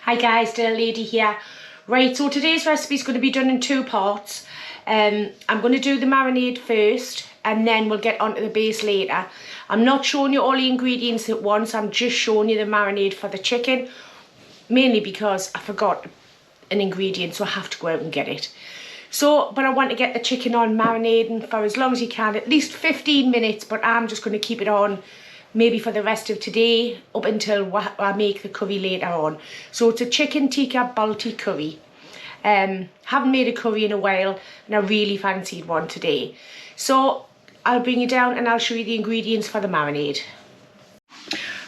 Hi guys, Dear Lady here. Right, so today's recipe is going to be done in two parts. I'm going to do the marinade first and then we'll get onto the base later. I'm not showing you all the ingredients at once, I'm just showing you the marinade for the chicken. Mainly because I forgot an ingredient, so I have to go out and get it. So, but I want to get the chicken on marinating for as long as you can, at least 15 minutes, but I'm just going to keep it on maybe for the rest of today up until I make the curry later on. So it's a chicken Tikka Balti curry. Haven't made a curry in a while and I really fancied one today. So I'll bring you down and I'll show you the ingredients for the marinade.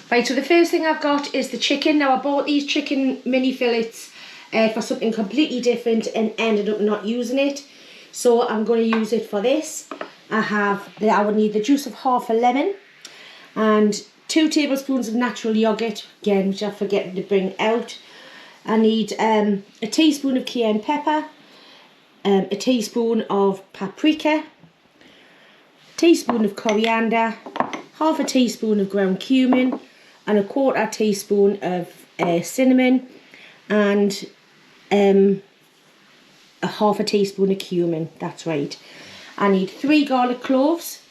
Right, so the first thing I've got is the chicken. Now I bought these chicken mini fillets for something completely different and ended up not using it. So I'm going to use it for this. I would need the juice of half a lemon and 2 tablespoons of natural yogurt, again, which I forget to bring out. I need a teaspoon of cayenne pepper, a teaspoon of paprika, a teaspoon of coriander, half a teaspoon of ground cumin, and a 1/4 teaspoon of cinnamon, and a half a teaspoon of cumin. That's right. I need 3 garlic cloves,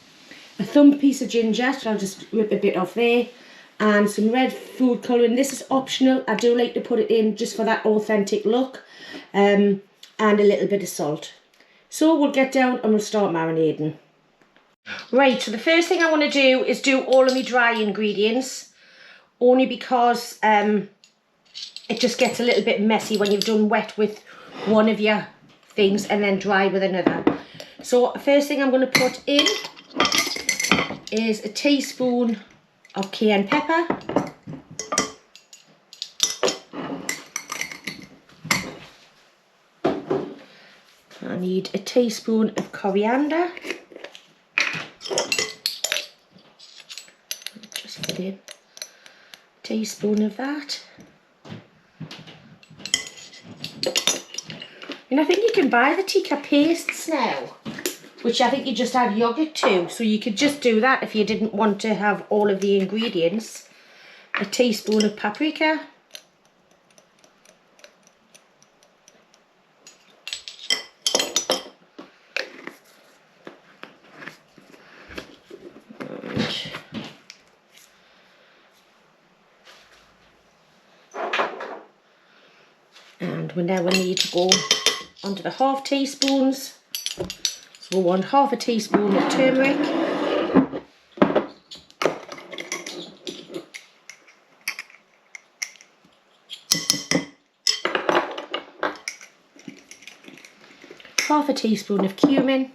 a thumb piece of ginger, so I'll just rip a bit off there, and some red food colouring. This is optional. I do like to put it in just for that authentic look, and a little bit of salt. So we'll get down and we'll start marinating. Right, so the first thing I want to do is do all of my dry ingredients, only because it just gets a little bit messy when you've done wet with one of your things and then dry with another. So first thing I'm going to put in is a teaspoon of cayenne pepper, I need a teaspoon of coriander, just put in a teaspoon of that. And I think you can buy the Tikka pastes now, which I think you just add yogurt to, so you could just do that if you didn't want to have all of the ingredients. A teaspoon of paprika, and we now need to go onto the half teaspoons. So we want half a teaspoon of turmeric, half a teaspoon of cumin,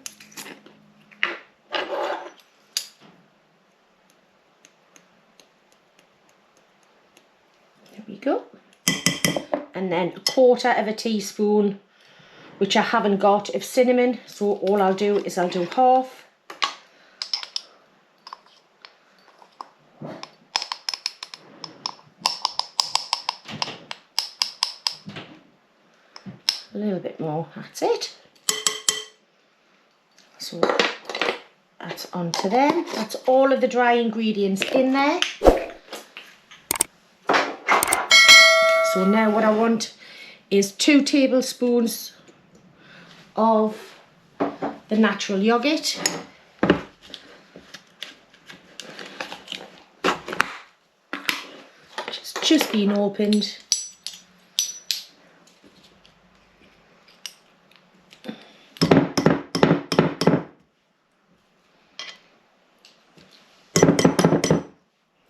there we go, and then a 1/4 teaspoon, which I haven't got, of cinnamon. So all I'll do is I'll do half. A little bit more, that's it. So that's onto them. That's all of the dry ingredients in there. So now what I want is 2 tablespoons of the natural yogurt. It's just been opened.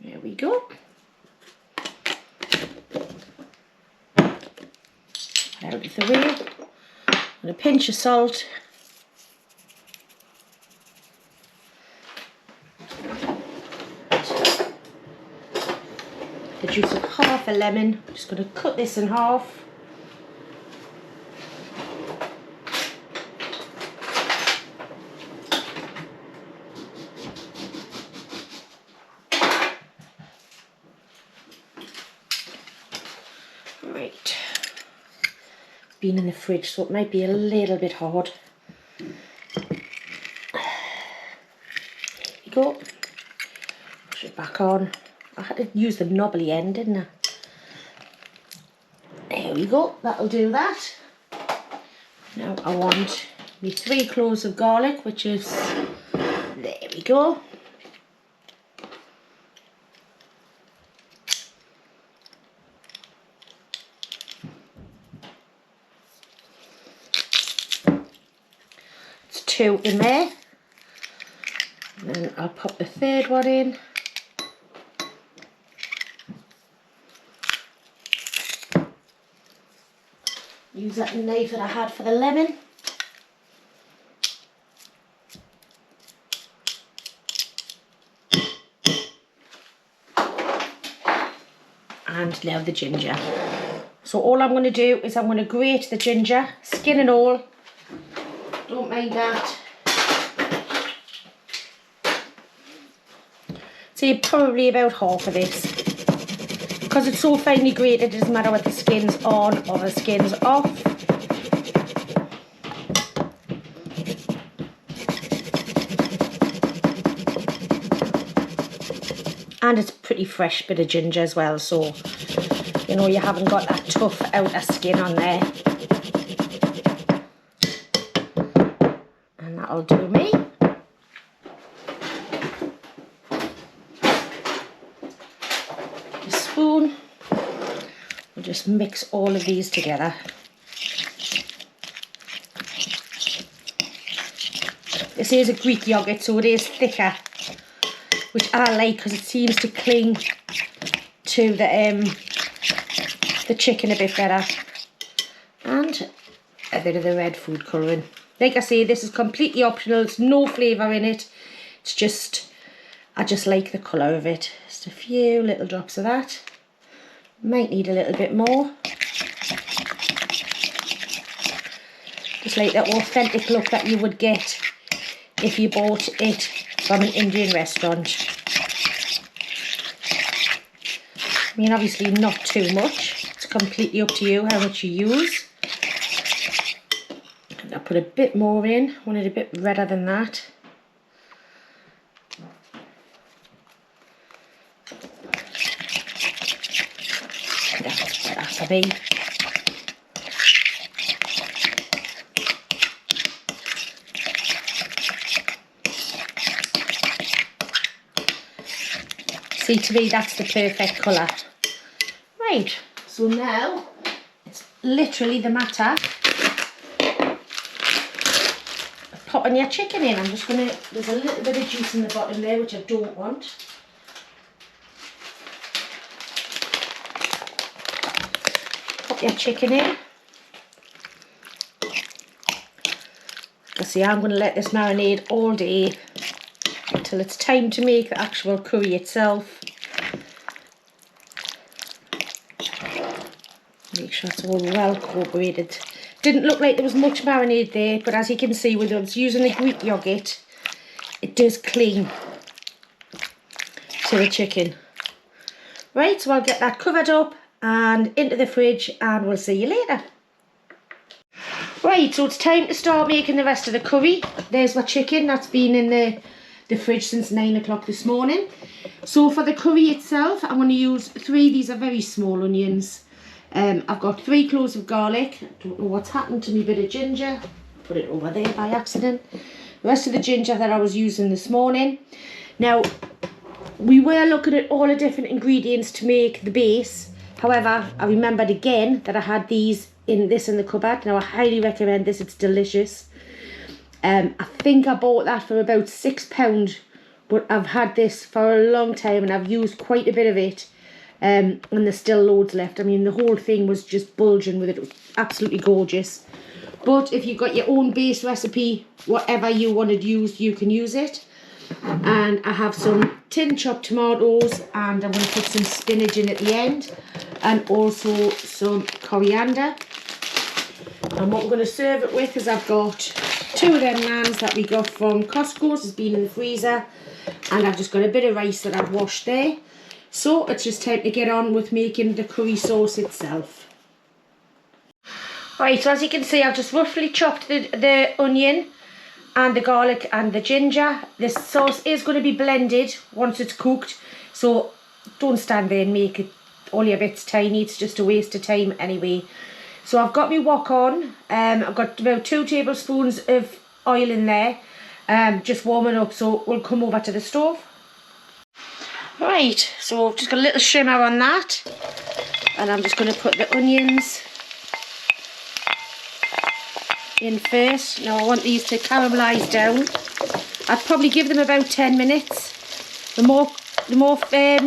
There we go. Out of the way. And a pinch of salt. The juice of half a lemon. I'm just going to cut this in half. Right. Been in the fridge, so it might be a little bit hard. There you go. Push it back on. I had to use the knobbly end, didn't I? There we go, that'll do that. Now I want my 3 cloves of garlic, which is, there we go. It's 2 in there. And then I'll pop the 3rd one in. Use that knife that I had for the lemon. And now the ginger. So all I'm going to do is I'm going to grate the ginger, skin and all. Don't mind that. Say probably about half of this. Because it's so finely grated, it doesn't matter whether the skin's on or the skin's off. And it's a pretty fresh bit of ginger as well, so you know you haven't got that tough outer skin on there. And that'll do me. A spoon. We'll just mix all of these together. This is a Greek yoghurt, so it is thicker, which I like because it seems to cling to the chicken a bit better. And a bit of the red food colouring. Like I say, this is completely optional. There's no flavour in it. It's just, I just like the colour of it. Just a few little drops of that. Might need a little bit more. Just like that authentic look that you would get if you bought it from an Indian restaurant. I mean, obviously not too much. It's completely up to you how much you use. And I'll put a bit more in. I want it a bit redder than that. That's better for me. See, to me that's the perfect colour. Right, so now it's literally the matter of popping your chicken in. I'm just going to, there's a little bit of juice in the bottom there which I don't want. Pop your chicken in. You see, I'm going to let this marinade all day until it's time to make the actual curry itself. Make sure it's all well incorporated. Didn't look like there was much marinade there, but as you can see, with us using the Greek yoghurt, it does cling to the chicken. Right, so I'll get that covered up and into the fridge, and we'll see you later. Right, so it's time to start making the rest of the curry. There's my chicken that's been in the fridge since 9 o'clock this morning. So for the curry itself, I'm going to use 3, these are very small onions. I've got 3 cloves of garlic. I don't know what's happened to me bit of ginger. Put it over there by accident. The rest of the ginger that I was using this morning. Now, we were looking at all the different ingredients to make the base. However, I remembered again that I had these in the cupboard. Now, I highly recommend this. It's delicious. I think I bought that for about £6, but I've had this for a long time and I've used quite a bit of it. And there's still loads left. I mean, the whole thing was just bulging with it. It was absolutely gorgeous. But if you've got your own base recipe, whatever you want to use, you can use it. And I have some tin chopped tomatoes, and I'm going to put some spinach in at the end, and also some coriander. And what we're going to serve it with is I've got 2 of them naans that we got from Costco's. It's been in the freezer, and I've just got a bit of rice that I've washed there. So it's just time to get on with making the curry sauce itself. Right, so as you can see, I've just roughly chopped the onion and the garlic and the ginger. This sauce is going to be blended once it's cooked, so don't stand there and make it all your bits tiny. It's just a waste of time anyway. So I've got my wok on. I've got about 2 tablespoons of oil in there, just warming up. So we'll come over to the stove. Right, so I've just got a little shimmer on that, and I'm just going to put the onions in first. Now I want these to caramelise down. I'd probably give them about 10 minutes. The more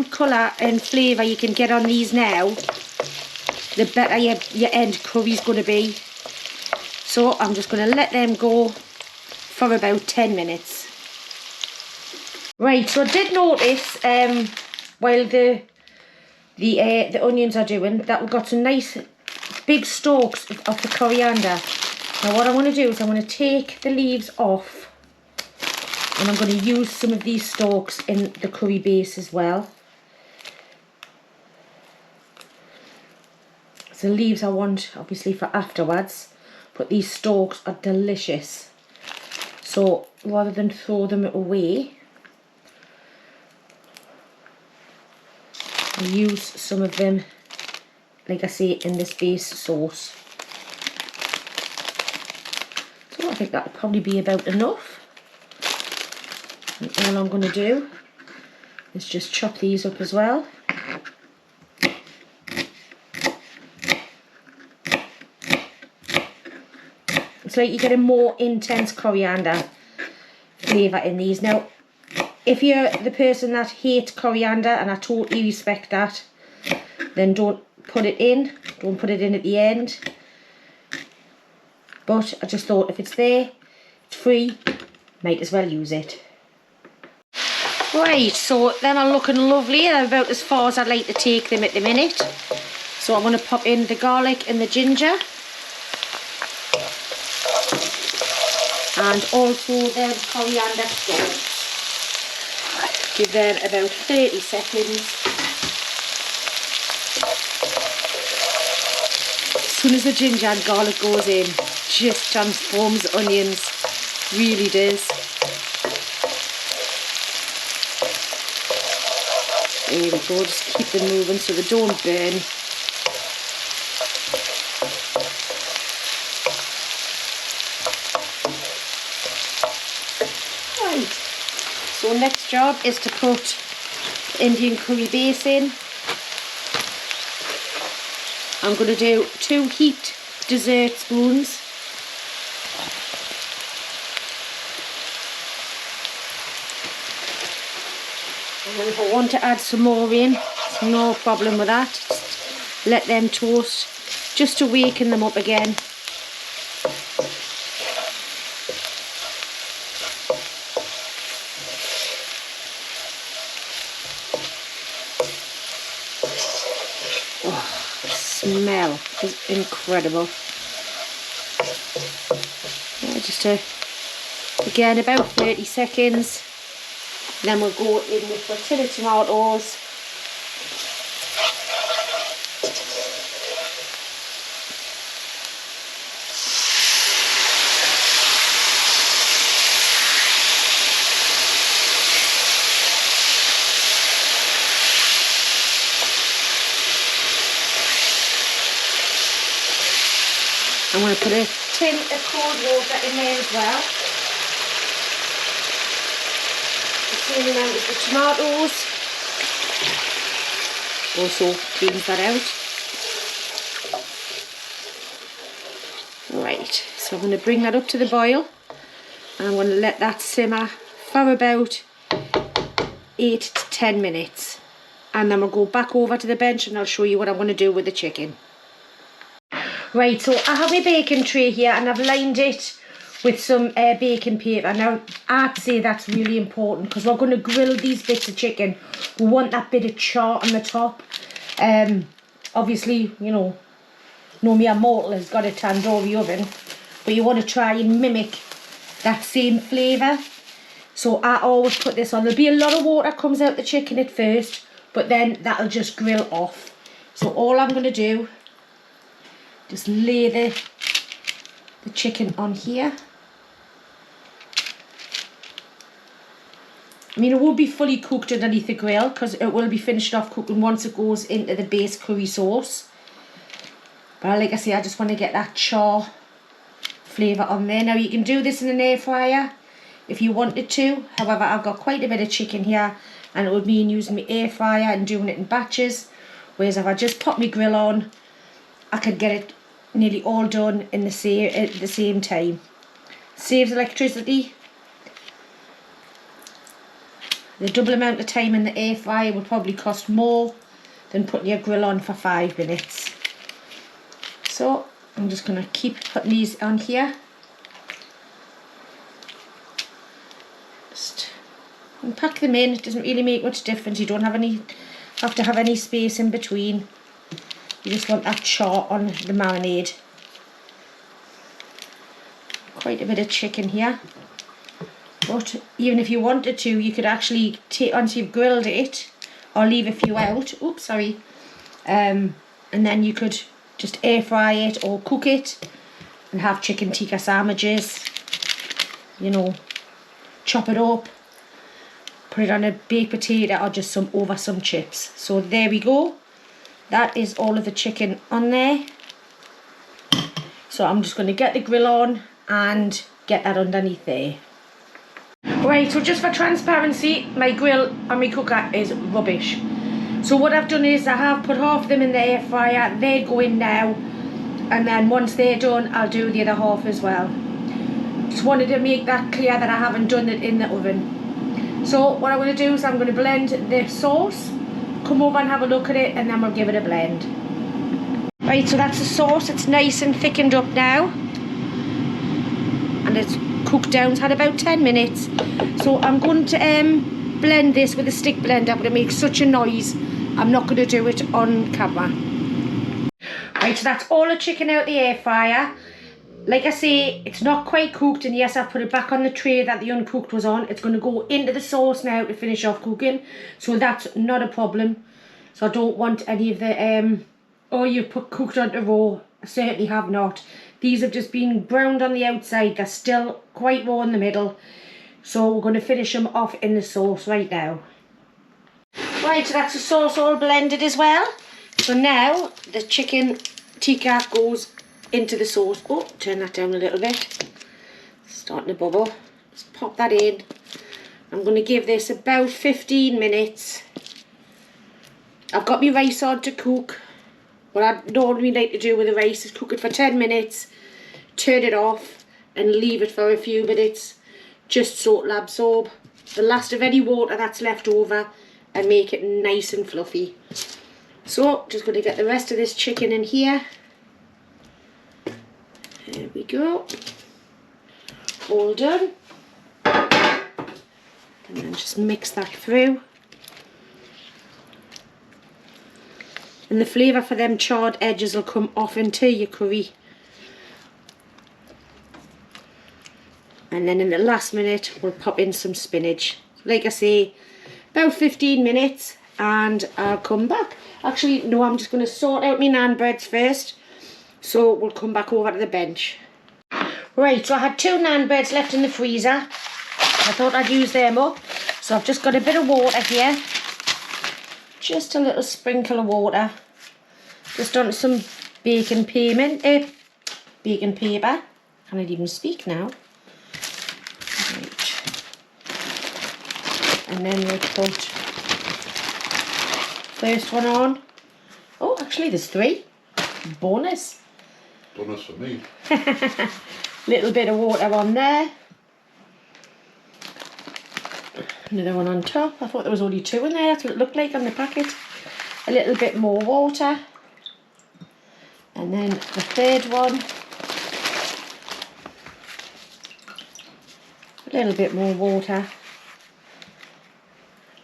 colour and flavour you can get on these now, the better your end curry's going to be. So I'm just going to let them go for about 10 minutes. Right, so I did notice while the onions are doing that we've got some nice big stalks of the coriander. Now what I want to do is I'm going to take the leaves off, and I'm going to use some of these stalks in the curry base as well. So the leaves I want obviously for afterwards, but these stalks are delicious. So rather than throw them away, I'll use some of them, like I say, in this base sauce. So I think that'll probably be about enough. And all I'm going to do is just chop these up as well. It's like you get a more intense coriander flavour in these. Now, if you're the person that hates coriander, and I totally respect that, then don't put it in. Don't put it in at the end. But I just thought if it's there, it's free, might as well use it. Right, so them are looking lovely. They're about as far as I'd like to take them at the minute. So I'm going to pop in the garlic and the ginger. And also them coriander stalks. Give them about 30 seconds. As soon as the ginger and garlic goes in, just transforms the onions. Really does. There we go, just keep them moving so they don't burn. Right, so next job is to put the Indian curry base in. I'm going to do 2 heaped dessert spoons. And then if I want to add some more in, it's no problem with that. Just let them toast just to waken them up again. Oh, the smell is incredible. Yeah, just again about 30 seconds. Then we'll go in with a tin of tomatoes. I'm going to put a tin of cold water in there as well. The same amount as the tomatoes. Also cleans that out. Right, so I'm going to bring that up to the boil, and I'm going to let that simmer for about 8 to 10 minutes. And then we'll go back over to the bench and I'll show you what I'm going to do with the chicken. Right, so I have my baking tray here and I've lined it with some baking paper. Now, I'd say that's really important because we're going to grill these bits of chicken. We want that bit of char on the top. Obviously, you know, no mere mortal has got a tandoori oven, but you want to try and mimic that same flavour. So I always put this on. There'll be a lot of water comes out the chicken at first, but then that'll just grill off. So all I'm going to do, just lay the chicken on here. I mean, it won't be fully cooked underneath the grill because it will be finished off cooking once it goes into the base curry sauce. But like I say, I just want to get that char flavour on there. Now you can do this in an air fryer if you wanted to. However, I've got quite a bit of chicken here and it would mean using my air fryer and doing it in batches. Whereas if I just pop my grill on, I could get it nearly all done in at the same time. Saves electricity. The double amount of time in the air fryer would probably cost more than putting your grill on for 5 minutes. So I'm just going to keep putting these on here. Just pack them in. It doesn't really make much difference. You don't have to have any space in between. You just want that char on the marinade. Quite a bit of chicken here. But even if you wanted to, you could actually take, once you've grilled it, or leave a few out. Oops, sorry. And then you could just air fry it or cook it and have chicken tikka sandwiches. You know, chop it up, put it on a baked potato or just over some chips. So there we go. That is all of the chicken on there. So I'm just going to get the grill on and get that underneath there. Right, so just for transparency, my grill and my cooker is rubbish. So what I've done is I have put half of them in the air fryer. They go in now, and then once they're done, I'll do the other half as well. Just wanted to make that clear that I haven't done it in the oven. So what I'm going to do is I'm going to blend the sauce, come over and have a look at it, and then we'll give it a blend. Right, so that's the sauce. It's nice and thickened up now, and it's cooked down. It's had about 10 minutes. So I'm going to blend this with a stick blender, but it makes such a noise I'm not going to do it on camera. Right, so that's all the chicken out the air fryer. Like I say, it's not quite cooked, and yes, I've put it back on the tray that the uncooked was on. It's going to go into the sauce now to finish off cooking, so that's not a problem. So I don't want any of the oh, you've cooked onto raw. I certainly have not. These have just been browned on the outside. They're still quite raw in the middle. So we're going to finish them off in the sauce right now. Right, so that's the sauce all blended as well. So now the chicken tikka goes into the sauce. Oh, turn that down a little bit. It's starting to bubble. Just pop that in. I'm going to give this about 15 minutes. I've got my rice on to cook. What I normally like to do with the rice is cook it for 10 minutes, turn it off and leave it for a few minutes just so it'll absorb the last of any water that's left over and make it nice and fluffy. So just going to get the rest of this chicken in here. There we go. All done. And then just mix that through. And the flavour for them charred edges will come off into your curry. And then in the last minute, we'll pop in some spinach. Like I say, about 15 minutes and I'll come back. Actually, no, I'm just going to sort out my naan breads first. So we'll come back over to the bench. Right, so I had 2 naan breads left in the freezer. I thought I'd use them up. So I've just got a bit of water here. Just a little sprinkle of water. Just onto some baking paper. Can I even speak now? Right. And then we'll put first one on. Oh, actually there's 3. Bonus. Bonus for me. Little bit of water on there. Another one on top. I thought there was only 2 in there. That's what it looked like on the packet. A little bit more water. And then the third one. A little bit more water.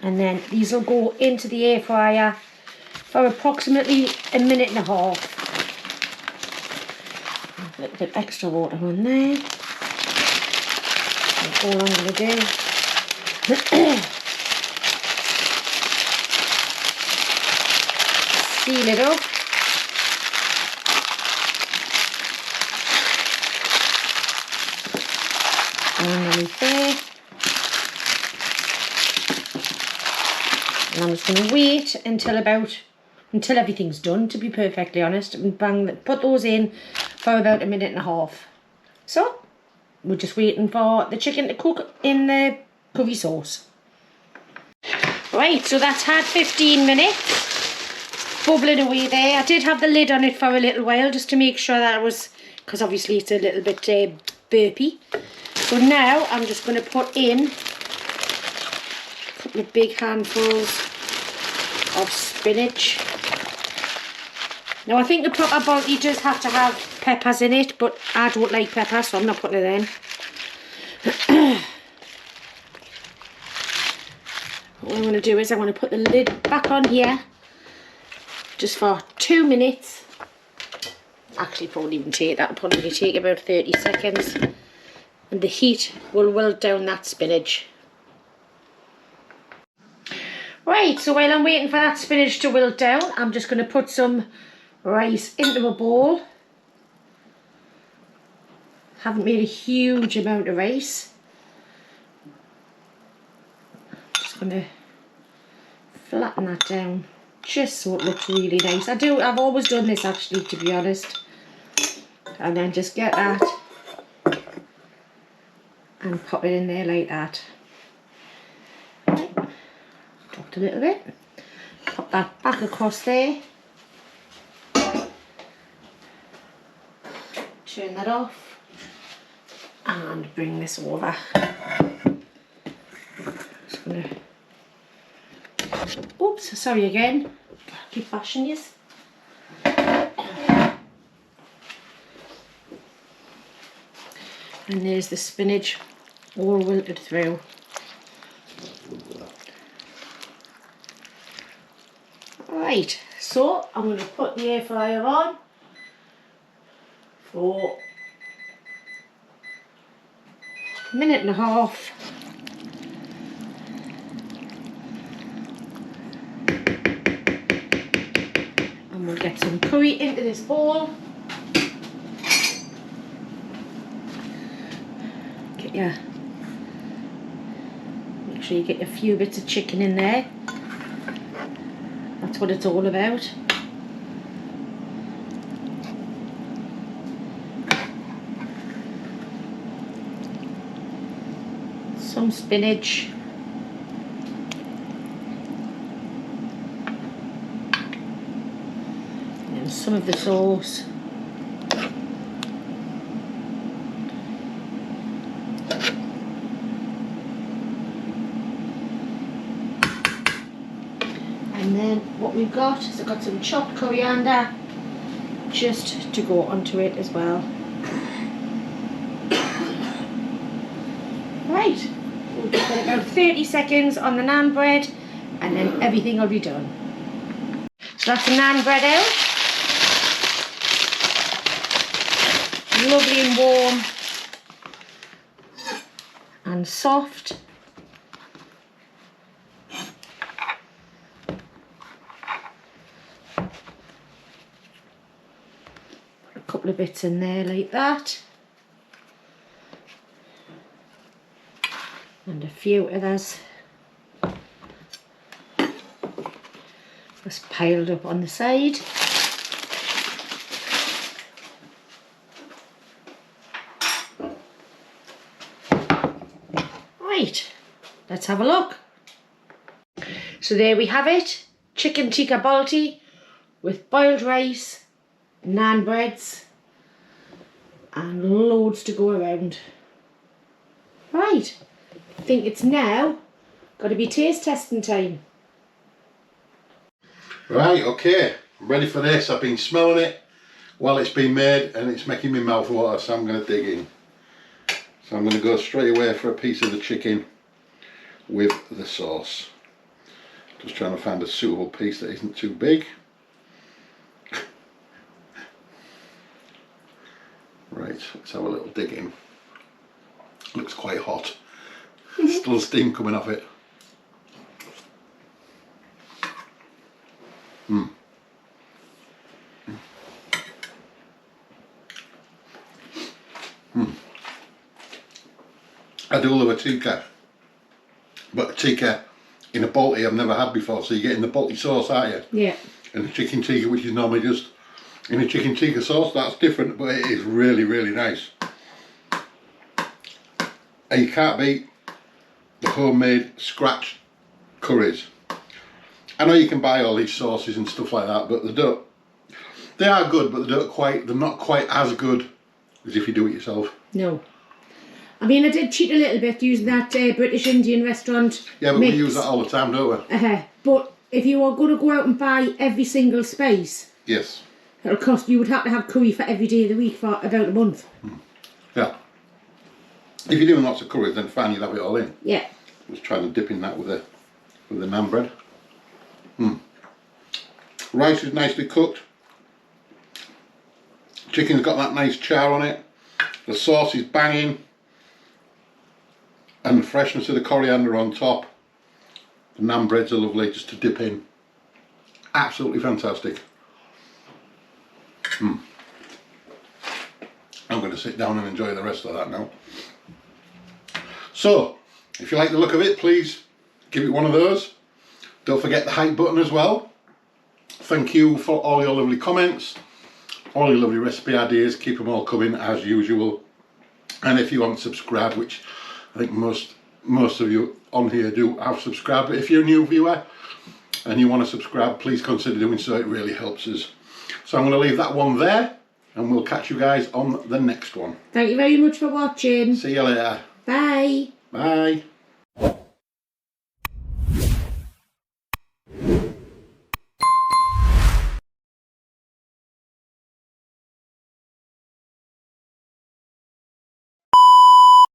And then these will go into the air fryer for approximately a minute and a half. A little bit extra water on there. That's all I'm going to do. Seal it up. Underneath there. And I'm just going to wait until everything's done, to be perfectly honest, and put those in for about 1.5 minutes. So we're just waiting for the chicken to cook in the curry sauce. Right, so that's had 15 minutes, bubbling away there. I did have the lid on it for a little while just to make sure that it was, because obviously it's a little bit burpy. So now I'm just going to put in a couple of big handfuls of spinach. Now I think the proper Balti does have to have peppers in it, but I don't like peppers, so I'm not putting it in. What I'm going to do is I'm going to put the lid back on here just for 2 minutes. Actually, probably even take that. It'll probably take about 30 seconds. And the heat will wilt down that spinach. Right, so while I'm waiting for that spinach to wilt down, I'm just going to put some rice into a bowl. Haven't made a huge amount of rice. Just going to flatten that down just so it looks really nice. I've always done this actually, to be honest. And then just get that and pop it in there like that. Right. Dropped a little bit. Pop that back across there. Turn that off and bring this over. Just gonna, oops, sorry again. Keep bashing you. And there's the spinach all wilted through. Right, so I'm going to put the air fryer on for 1.5 minutes. And we'll get some curry into this bowl. Make sure you get a few bits of chicken in there. That's what it's all about. Some spinach. And some of the sauce. And then what we've got is I've got some chopped coriander just to go onto it as well. Right, we'll give it about 30 seconds on the naan bread and then everything will be done. So that's the naan bread out. Lovely and warm and soft. Couple of bits in there like that, and a few others just piled up on the side. Right, let's have a look. So there we have it, chicken tikka balti with boiled rice, naan breads and loads to go around. Right, I think it's now got to be taste testing time. Right, okay, I'm ready for this. I've been smelling it while it's been made and it's making my mouth water, so I'm going to dig in. So I'm going to go straight away for a piece of the chicken with the sauce. Just trying to find a suitable piece that isn't too big. Right, let's have a little dig in. Looks quite hot. Still steam coming off it. I do love a tikka, but tikka in a Balti I've never had before. So you're getting the Balti sauce, aren't you? Yeah. And the chicken tikka, which is normally just in a chicken tikka sauce. That's different, but it is really, really nice. And you can't beat the homemade scratch curries. I know you can buy all these sauces and stuff like that, but they are good, but they're not quite as good as if you do it yourself. No. I mean, I did cheat a little bit using that British Indian restaurant Yeah, but mix. we use that all the time, don't we? But if you were going to go out and buy every single spice, Yes. it'll cost, you would have to have curry for every day of the week for about a month. Yeah. If you're doing lots of curries, then fine, you'll have it all in. Yeah. Just trying to dip in that with the naan bread. Rice is nicely cooked. Chicken's got that nice char on it. The sauce is banging. And the freshness of the coriander on top. The naan breads are lovely just to dip in. Absolutely fantastic. I'm going to sit down and enjoy the rest of that now. So, if you like the look of it, please give it one of those. Don't forget the hype button as well. Thank you for all your lovely comments, all your lovely recipe ideas. Keep them all coming as usual. And if you haven't subscribed, which I think most of you on here do have subscribed, but if you're a new viewer and you want to subscribe, please consider doing so. It really helps us. So I'm going to leave that one there, and we'll catch you guys on the next one. Thank you very much for watching. See you later. Bye. Bye.